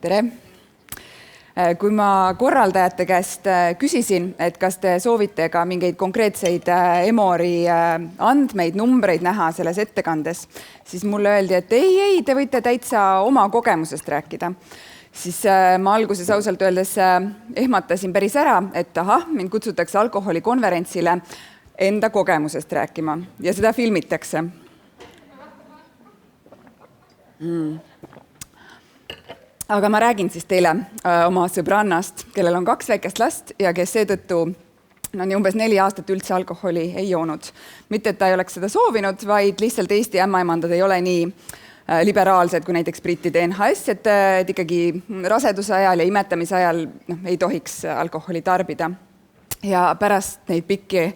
Tere! Kui ma korraldajate käest küsisin, et kas te soovite ka mingeid konkreetseid Emori andmeid, numbreid näha selles ettekandes, siis mulle öeldi, et ei, te võite täitsa oma kogemusest rääkida. Siis ma alguses ausalt öeldes ehmatasin päris ära, et mind kutsutakse alkoholikonverentsile enda kogemusest rääkima ja seda filmitakse. Aga ma räägin siis teile oma sõbrannast, kellel on 2 väikest last ja kes seetõttu nii umbes 4 aastat üldse alkoholi ei joonud. Mitte, et ta ei oleks seda soovinud, vaid lihtsalt Eesti ämmaemandad ei ole nii liberaalsed kui näiteks brittide NHS, et ikkagi raseduse ajal ja imetamise ajal ei tohiks alkoholi tarbida. Ja pärast neid pikki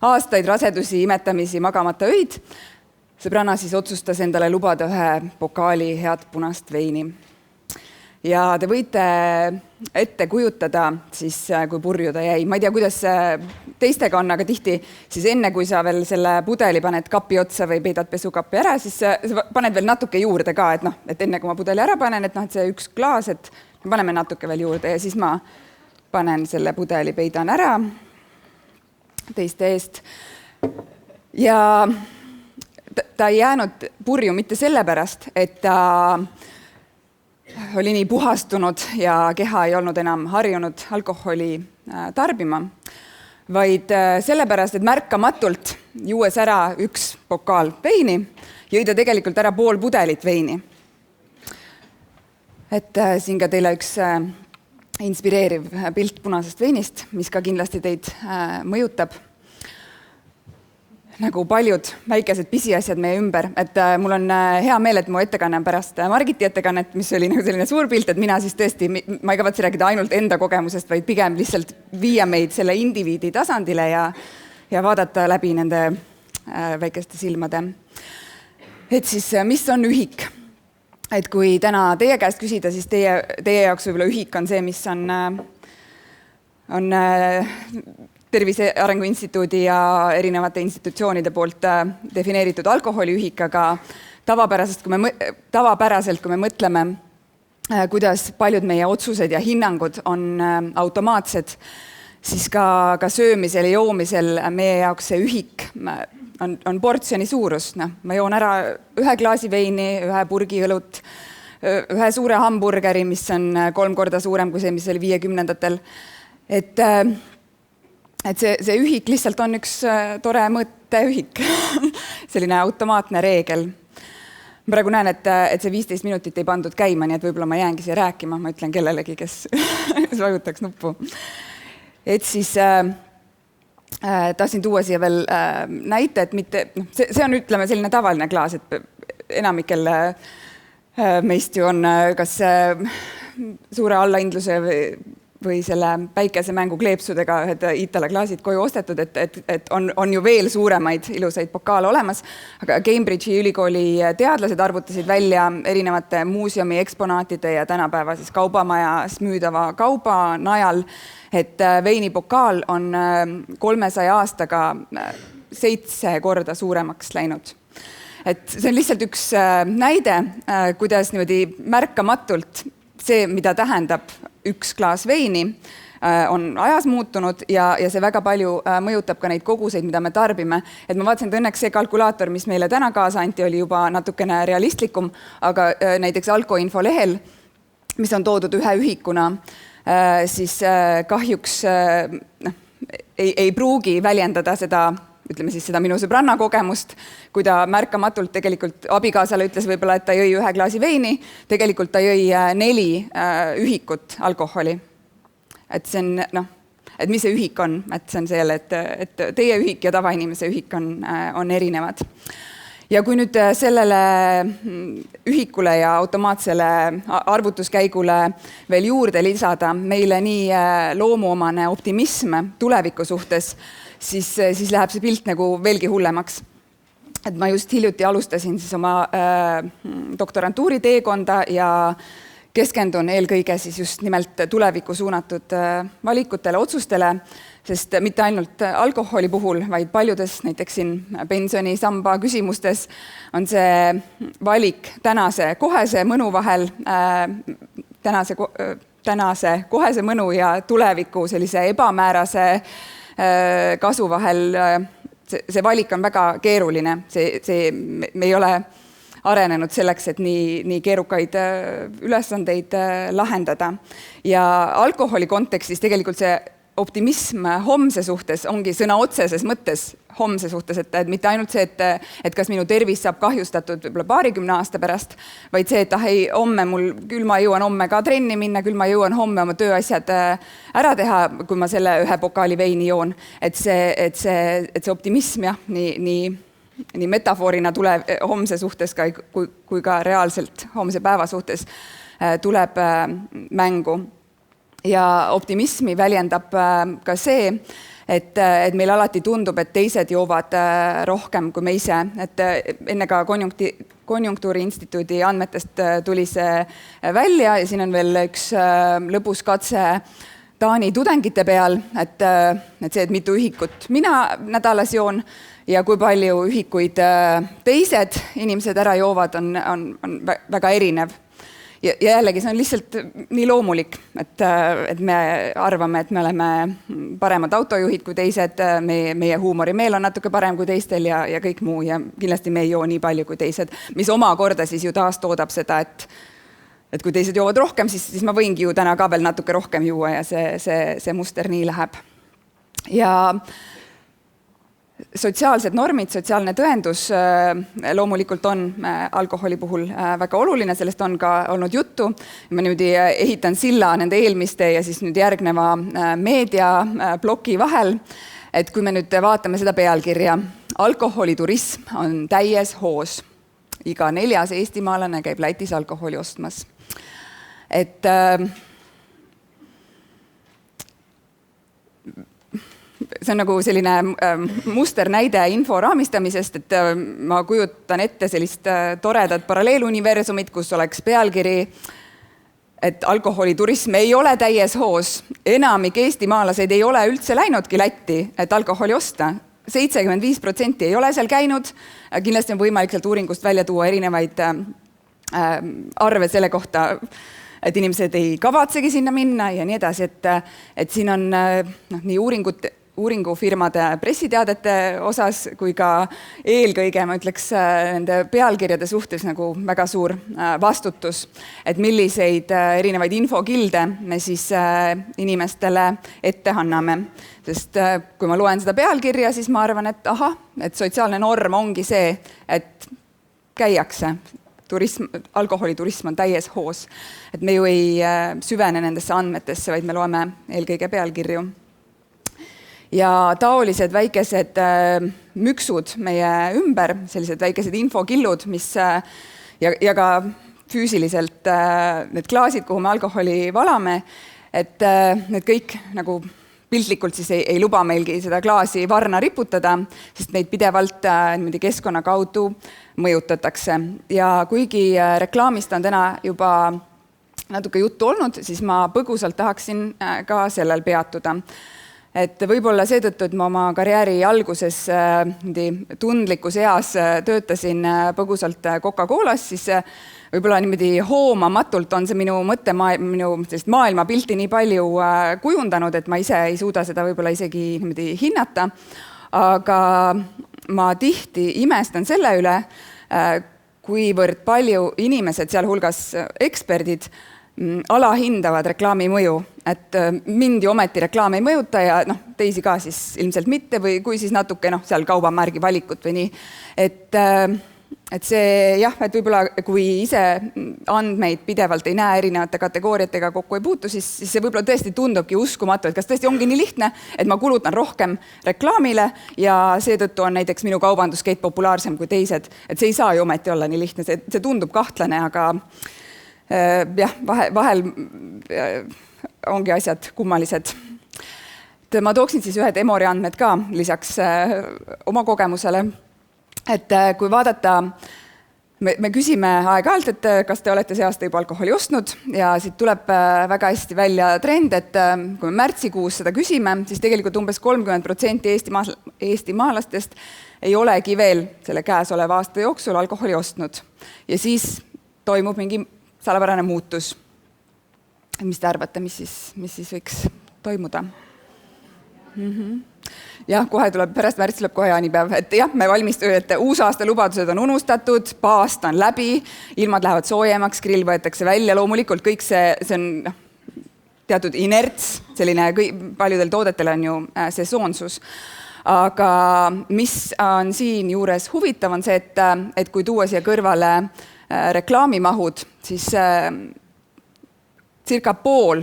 aastaid rasedusi, imetamisi, magamata öid, sõbranna siis otsustas endale lubada 1 pokaali head punast veini. Ja te võite ette kujutada, siis, kui purju ta jäi. Ma ei tea, kuidas teistega on, aga tihti siis enne, kui sa veel selle pudeli paned kapi otsa või peidad pesukappi ära, siis sa paned veel natuke juurde ka, et enne kui ma pudeli ära panen, et see 1 klaas, et paneme natuke veel juurde ja siis ma panen selle pudeli, peidan ära teiste eest. Ja ta ei jäänud purju mitte sellepärast, et ta oli nii puhastunud ja keha ei olnud enam harjunud alkoholi tarbima, vaid sellepärast, et märkamatult juues ära 1 pokaal veini, jõi ta tegelikult ära pool pudelit veini. Et siin ka teile üks inspireeriv pilt punasest veinist, mis ka kindlasti teid mõjutab. Nagu paljud väikesed pisiasjad meie ümber, et mul on hea meel, et mu ettekanne on pärast Margiti ettekannet, mis oli nagu selline suur pilt, et mina siis tõesti, ma ei kavatse rääkida ainult enda kogemusest, vaid pigem lihtsalt viia meid selle indiviidi tasandile ja vaadata läbi nende väikeste silmade. Et siis, mis on ühik? Et kui täna teie käest küsida, siis teie jaoks võib-olla ühik on see, mis on Tervise Arengu Instituudi ja erinevate institutsioonide poolt defineeritud alkoholiühik, aga tavapäraselt, kui me mõtleme, kuidas paljud meie otsused ja hinnangud on automaatsed, siis ka söömisel ja joomisel meie jaoks see ühik on portsjoni suurus. Ma joon ära 1 klaasi veini, 1 purgi õlut, 1 suure hamburgeri, mis on 3 korda suurem kui see, mis oli 50-ndatel. Et see ühik lihtsalt on üks tore mõtteühik, selline automaatne reegel. Ma praegu näen, et see 15 minutit ei pandud käima, nii et võib-olla ma jäängi siia rääkima, ma ütlen kellelegi, kes vajutaks nuppu. Et siis tahtsin tuua siia veel näite, et mitte, see on ütleme selline tavaline klaas, et enamikel meist ju on kas suure allaindluse või selle päikesemängu kleepsudega 1 Iitala klaasid koju ostetud, et on ju veel suuremaid ilusaid pokaale olemas, aga Cambridge'i ülikooli teadlased arvutasid välja erinevate muuseumi eksponaatide ja tänapäeva siis kaubamajas müüdava kauba najal, et veinipokaal on 300 aastaga 7 korda suuremaks läinud. Et see on lihtsalt üks näide, kuidas niimoodi märkamatult see, mida tähendab 1 klaas veini, on ajas muutunud ja see väga palju mõjutab ka neid koguseid, mida me tarbime. Et ma vaatasin, et õnneks see kalkulaator, mis meile täna kaasa anti, oli juba natukene realistlikum, aga näiteks Alkoinfo lehel, mis on toodud 1 ühikuna, siis kahjuks ei pruugi väljendada seda, ütleme siis seda minu sõbranna kogemust, kui ta märkamatult tegelikult abikaasale ütles võib-olla, et ta jõi 1 klaasi veini, tegelikult ta jõi 4 ühikut alkoholi. Et see on, et mis see ühik on, et see on selle, et teie ühik ja tavainimese ühik on erinevad. Ja kui nüüd sellele ühikule ja automaatsele arvutuskäigule veel juurde lisada meile nii loomuomane optimism tuleviku suhtes, siis läheb see pilt nagu veelgi hullemaks. Et ma just hiljuti alustasin siis oma doktorantuuri teekonda ja keskendun eelkõige siis just nimelt tulevikku suunatud valikutele, otsustele, sest mitte ainult alkoholi puhul, vaid paljudes näiteks siin pensionisamba küsimustes on see valik tänase kohese mõnu vahel tänase kohese mõnu ja tuleviku sellise ebamäärase kasu vahel, see valik on väga keeruline. Me ei ole arenenud selleks, et nii keerukaid ülesandeid lahendada. Ja alkoholi kontekstis tegelikult see optimism homse suhtes ongi sõna otseses mõttes homse suhtes, et mitte ainult see, et kas minu tervis saab kahjustatud võib-olla 20 aasta pärast, vaid see, et homme küll ma jõuan homme ka trenni minna, küll ma jõuan homme oma tööasjad ära teha, kui ma selle ühe pokaali veini joon. Et see optimism, jah, nii metafoorina tuleb homse suhtes kui ka reaalselt homse päeva suhtes tuleb mängu. Ja optimismi väljendab ka see, et meil alati tundub, et teised joovad rohkem kui me ise. Et enne ka Konjunktuuri Instituudi andmetest tuli see välja ja siin on veel üks lõbus katse Taani tudengite peal, et see, et mitu ühikut mina nädalas joon ja kui palju ühikuid teised inimesed ära joovad, on väga erinev. Ja jällegi, see on lihtsalt nii loomulik, et me arvame, et me oleme paremad autojuhid kui teised, meie huumorimeel on natuke parem kui teistel ja kõik muu ja kindlasti me ei joo nii palju kui teised, mis omakorda siis ju taas toodab seda, et kui teised joovad rohkem, siis ma võingi ju täna ka veel natuke rohkem juua ja see muster nii läheb. Ja sotsiaalsed normid, sotsiaalne tõendus loomulikult on alkoholi puhul väga oluline, sellest on ka olnud juttu. Ma niimoodi ehitan silla nende eelmiste ja siis nüüd järgneva meediabloki vahel, et kui me nüüd vaatame seda pealkirja, alkoholiturism on täies hoos. Iga 4. eestimaalane käib Lätis alkoholi ostmas. Et see on nagu selline musternäide info raamistamisest, et ma kujutan ette sellist toredat paralleeluniversumit, kus oleks pealkiri, et alkoholiturism ei ole täies hoos. Enamik eestimaalaseid ei ole üldse läinudki Lätti, et alkoholi osta. 75% ei ole seal käinud. Kindlasti on võimalik sealt uuringust välja tuua erinevaid arve selle kohta, et inimesed ei kavatsegi sinna minna ja nii edasi, et siin on nii uuringufirmade pressiteadete osas kui ka eelkõige, ma ütleks, nende pealkirjade suhtes nagu väga suur vastutus, et milliseid erinevaid infokilde me siis inimestele ette anname. Sest kui ma loen seda pealkirja, siis ma arvan, et sotsiaalne norm ongi see, et käiakse. Alkoholiturism on täies hoos. Et me ju ei süvene nendesse andmetesse, vaid me loeme eelkõige pealkirju. Ja taolised väikesed müksud meie ümber, sellised väikesed infokillud, mis ja ka füüsiliselt need klaasid, kuhu me alkoholi valame, et need kõik nagu piltlikult siis ei luba meilgi seda klaasi varna riputada, sest neid pidevalt keskkonna kaudu mõjutatakse. Ja kuigi reklaamist on täna juba natuke juttu olnud, siis ma põgusalt tahaksin ka sellel peatuda. Et võib-olla seetõttu, et ma oma karjääri alguses tundlikus eas töötasin põgusalt Coca-Colas, siis võib-olla niimoodi hoomamatult on see minu maailmapilti nii palju kujundanud, et ma ise ei suuda seda võib-olla isegi niimoodi hinnata. Aga ma tihti imestan selle üle, kuivõrd palju inimesed, sealhulgas eksperdid, alahindavad reklaami mõju, et mind ju ometi reklaam ei mõjuta ja teisi ka siis ilmselt mitte või kui siis natuke seal kaubamärgi valikut või nii. Et see jah, et võib-olla kui ise andmeid pidevalt ei näe erinevate kategooriatega kokku ei puutu, siis see võib-olla tõesti tundubki uskumatu, et kas tõesti ongi nii lihtne, et ma kulutan rohkem reklaamile ja seetõttu on näiteks minu kaubanduskett populaarsem kui teised. Et see ei saa ju ometi olla nii lihtne, see tundub kahtlane, aga jah, vahel ongi asjad kummalised. Ma tooksin siis ühed Emori andmed ka lisaks oma kogemusele. Et kui vaadata, me küsime aeg-ajalt, et kas te olete see aasta juba alkoholi ostnud ja siit tuleb väga hästi välja trend, et kui me märtsikuus seda küsime, siis tegelikult umbes 30% eestimaalastest ei olegi veel selle käesoleva aasta jooksul alkoholi ostnud. Ja siis toimub mingi salapärane muutus. mis te arvate, mis siis võiks toimuda? Jah, kohe tuleb, pärast märts tuleb kohe jaanipäev, et jah, me valmistume, et uusaasta lubadused on unustatud, aasta on läbi, ilmad lähevad soojemaks, grill võetakse välja, loomulikult kõik see on teatud inerts, selline paljudel toodetel on ju sesoonsus. Aga mis on siin juures huvitav on see, et kui tuua siia kõrvale reklaamimahud, siis circa pool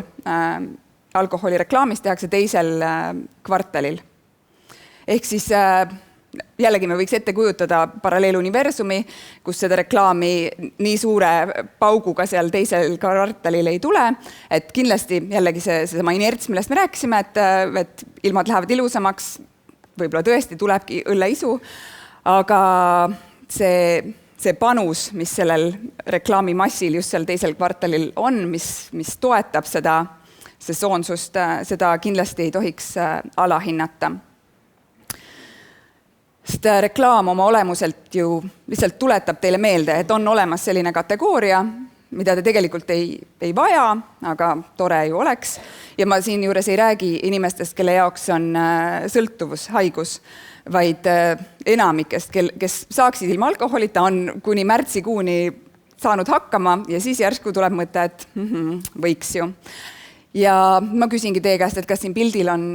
alkoholireklaamist tehakse teisel kvartalil. Ehk siis jällegi me võiks ette kujutada paralleeluniversumi, kus seda reklaami nii suure pauguga seal teisel kvartalil ei tule. Et kindlasti jällegi seesama inerts, millest me rääkisime, et ilmad lähevad ilusamaks, võib-olla tõesti tulebki õlleisu, aga see panus, mis sellel reklaamimassil just seal teisel kvartalil on, mis toetab seda sesoonsust, seda kindlasti ei tohiks alahinnata. Sest reklaam oma olemuselt ju lihtsalt tuletab teile meelde, et on olemas selline kategooria, mida te tegelikult ei vaja, aga tore ju oleks. Ja ma siin juures ei räägi inimestest, kelle jaoks on sõltuvus, haigus, vaid enamikest, kes saaksid ilma alkoholita, on kuni märtsikuuni saanud hakkama ja siis järsku tuleb mõte, et võiks ju. Ja ma küsingi teie käest, et kas siin pildil on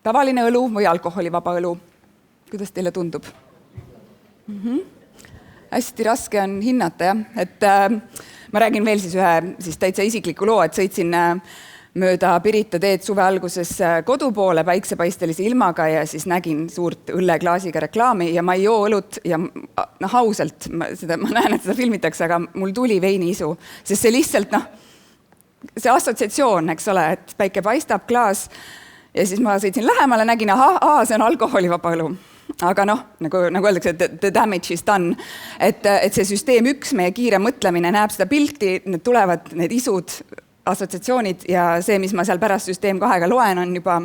tavaline õlu või alkoholivaba õlu? Kuidas teile tundub? Hästi raske on hinnata, jah. Et ma räägin veel siis ühe täitsa isikliku loo, et sõitsin mööda Pirita teed suve alguses kodu poole päiksepaistelise ilmaga ja siis nägin suurt õlleklaasiga reklaami ja ma ei joo õlut ja ausalt, ma näen, et seda filmitakse, aga mul tuli veiniisu, sest see lihtsalt, see assotsiatsioon, eks ole, et päike paistab, klaas ja siis ma sõitsin lähemale, nägin, see on alkoholivaba õlu. Aga nagu öeldakse, et the damage is done, et see süsteem 1, meie kiire mõtlemine näeb seda pilti, need tulevad, need isud, assotsiatsioonid ja see, mis ma seal pärast süsteem 2-ga loen, on juba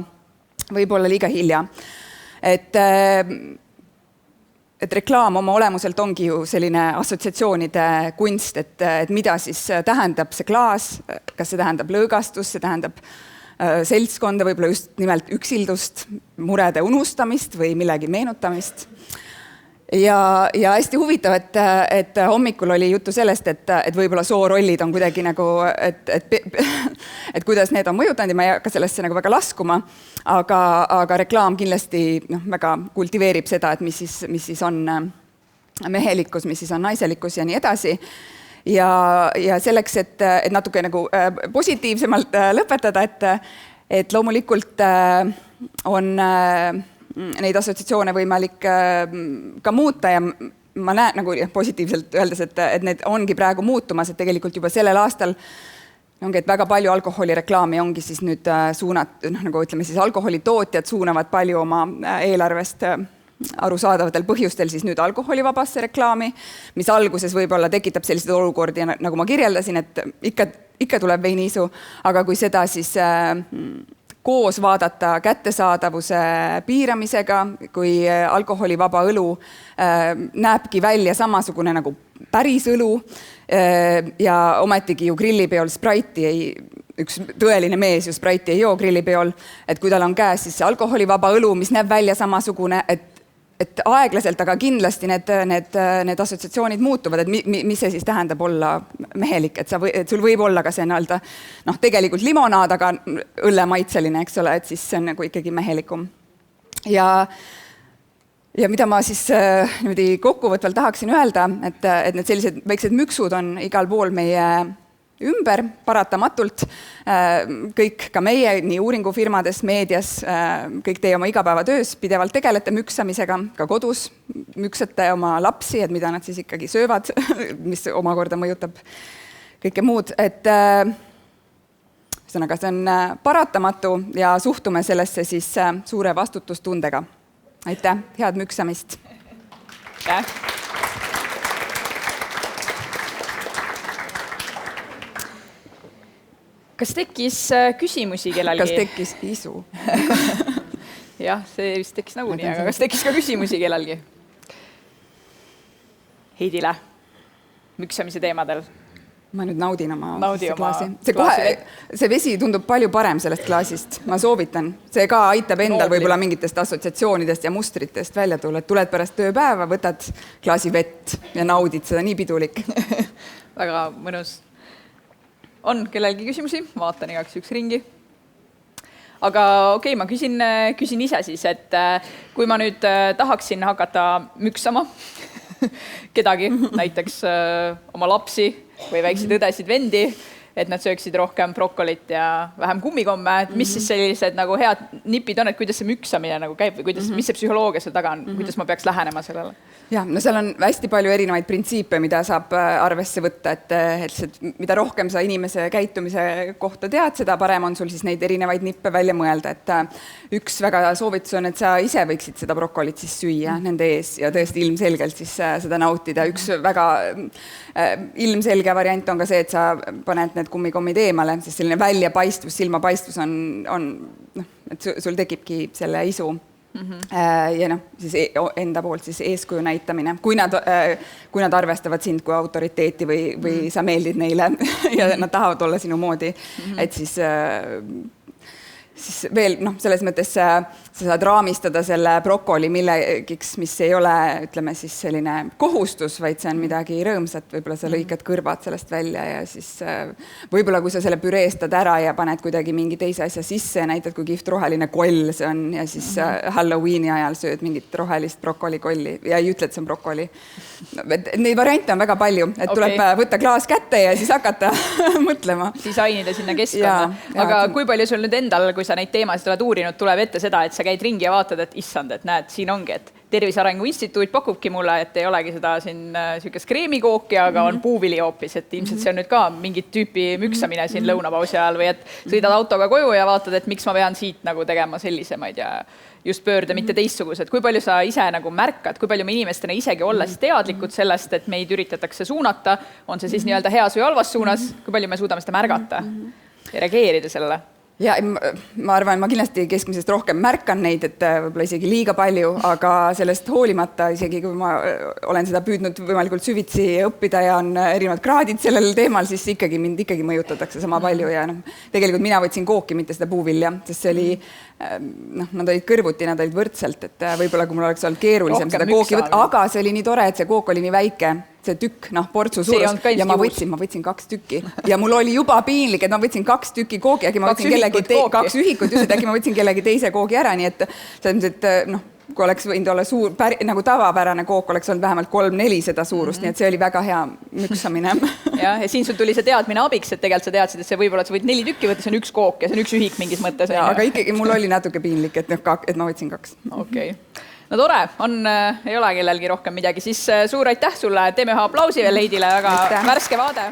võib-olla liiga hilja. Et reklaam oma olemuselt ongi ju selline assotsiatsioonide kunst, et mida siis tähendab see klaas, kas see tähendab lõõgastust, see tähendab seltskonda, võib-olla just nimelt üksildust, murede unustamist või millegi meenutamist. Ja hästi huvitav, et hommikul oli juttu sellest, et võib-olla soorollid on kuidagi nagu, et kuidas need on mõjutanud ja ma ei hakka sellesse nagu väga laskuma, aga reklaam kindlasti väga kultiveerib seda, et mis siis on mehelikkus, mis siis on naiselikkus ja nii edasi. Ja selleks, et natuke nagu positiivsemalt lõpetada, et loomulikult on neid assotsiatsioone võimalik ka muuta ja ma näen nagu positiivselt öeldes, et need ongi praegu muutumas, et tegelikult juba sellel aastal ongi, et väga palju alkoholireklaami ongi siis nüüd nagu ütleme siis alkoholitootjad suunavad palju oma eelarvest arusaadavatel põhjustel siis nüüd alkoholivabasse reklaami, mis alguses võib-olla tekitab selliseid olukordi, nagu ma kirjeldasin, et ikka tuleb veiniisu, aga kui seda siis koos vaadata kättesaadavuse piiramisega, kui alkoholivaba õlu näebki välja samasugune nagu päris õlu ja ometigi ju grillipeol Sprite'i üks tõeline mees ju Sprite'i ei joo grillipeol, et kui tal on käes siis alkoholivaba õlu, mis näeb välja samasugune, et aeglaselt, aga kindlasti need assotsiatsioonid muutuvad, et mis see siis tähendab olla mehelik, et sul võib olla ka see tegelikult limonaad, aga õllemaitseline, eks ole, et siis see on nagu ikkagi mehelikum. Ja mida ma siis niimoodi kokkuvõtvalt tahaksin öelda, et need sellised väiksed müksud on igal pool meie ümber paratamatult, kõik ka meie, nii uuringufirmades, meedias, kõik teie oma igapäevatöös pidevalt tegelete müksamisega, ka kodus müksate oma lapsi, et mida nad siis ikkagi söövad, mis omakorda mõjutab kõike muud, et ühesõnaga, see on paratamatu ja suhtume sellesse siis suure vastutustundega. Aitäh, head müksamist! Kas tekkis küsimusi kellelgi? Kas tekkis isu? Jah, see vist tekkis nagunii, aga kas tekkis ka küsimusi kellelgi? Heidile, müksamise teemadel. ma nüüd naudin oma Naudi oma klaasi. See vesi tundub palju parem sellest klaasist, ma soovitan. See ka aitab endal võib-olla mingitest assotsiatsioonidest ja mustritest välja tulla. Tuled pärast tööpäeva, võtad klaasi vett ja naudid seda, nii pidulik. Väga mõnus. On kellelgi küsimusi? Vaatan igaks üks ringi. Aga okei, ma küsin ise siis, et kui ma nüüd tahaksin hakata müksama kedagi, näiteks oma lapsi või väikseid õdesid vendi, et nad sööksid rohkem brokolit ja vähem kummikomme, et mis siis sellised nagu head nipid on, et kuidas see müksamine nagu käib või kuidas, mis see psühholoogia seal taga on, kuidas ma peaks lähenema sellele? Ja, no seal on hästi palju erinevaid printsiipe, mida saab arvesse võtta, et mida rohkem sa inimese käitumise kohta tead, seda parem on sul siis neid erinevaid nippe välja mõelda, et üks väga soovitus on, et sa ise võiksid seda brokolit siis süüa nende ees ja tõesti ilmselgelt siis seda nautida. Üks väga ilmselge variant on ka see, et sa paned need kummikommid eemale, sest selline väljapaistvus, silmapaistvus on et sul tekibki selle isu. Ja siis enda poolt siis eeskuju näitamine, kui nad arvestavad sind kui autoriteeti või sa meeldid neile ja nad tahavad olla sinu moodi, et siis veel selles mõttes sa saad raamistada selle brokoli millegiks, mis ei ole, ütleme siis selline kohustus, vaid see on midagi rõõmsat, võib-olla sa lõikad kõrvad sellest välja ja siis võib-olla kui sa selle püreestad ära ja paned kuidagi mingi teise asja sisse ja näitad, kui kihvt roheline koll see on ja siis Halloweeni ajal sööd mingit rohelist brokolikolli ja ei ütle, et see on brokoli. Neid variante on väga palju, et tuleb võtta klaas kätte ja siis hakata mõtlema. Disainida sinna keskkonna. Aga kui palju sul nüüd endal, kui sa neid teemasid oled uurinud, tuleb ette seda, et sa käid ringi ja vaatad, et issand, et näed, siin ongi, et Tervise Arengu Instituut pakubki mulle, et ei olegi seda siin sükest kreemikooki, aga on puuvili hoopis, et ilmselt see on nüüd ka mingit tüüpi müksamine siin lõunapausi ajal või et sõidad autoga koju ja vaatad, et miks ma pean siit nagu tegema sellisemaid ja just pöörde, mitte teistsugused. Kui palju sa ise nagu märkad, kui palju me inimestena isegi olles teadlikud sellest, et meid üritatakse suunata, on see siis nii-öelda heas või halvas suunas, kui palju me suudame seda märgata ja reageerida sellele? Ja ma arvan, ma kindlasti keskmisest rohkem märkan neid, et võib-olla isegi liiga palju, aga sellest hoolimata, isegi kui ma olen seda püüdnud võimalikult süvitsi õppida ja on erinevad kraadid sellel teemal, siis ikkagi mind ikkagi mõjutatakse sama palju ja tegelikult mina võtsin kooki, mitte seda puuvilja, sest see oli, nad olid kõrvuti, nad olid võrdselt, et võib-olla kui mul oleks olnud keerulisem seda kooki võtta, aga see oli nii tore, et see kook oli nii väike, see tükk, portsu suurus ja ma võtsin 2 tükki ja mul oli juba piinlik, et ma võtsin 2 tükki koogi, äkki ma võtsin kellegi 2 ühikut, just, et äkki ma võtsin kellegi teise koogi ära, nii et kui oleks võinud olla suur, nagu tavapärane kook, oleks olnud vähemalt 3-4 seda suurust, nii et see oli väga hea müksamine. Ja siin sul tuli see teadmine abiks, et tegelikult sa teadsid, et see võib-olla, et sa võid 4 tükki võtta, see on 1 kook ja see on 1 ühik mingis mõttes. Aga ikkagi mul oli natuke piinlik, et ma võtsin 2. Okei. No tore, ei ole kellelgi rohkem midagi, siis suur aitäh sulle, teeme ühe aplausi veel Heidile, väga värske vaade.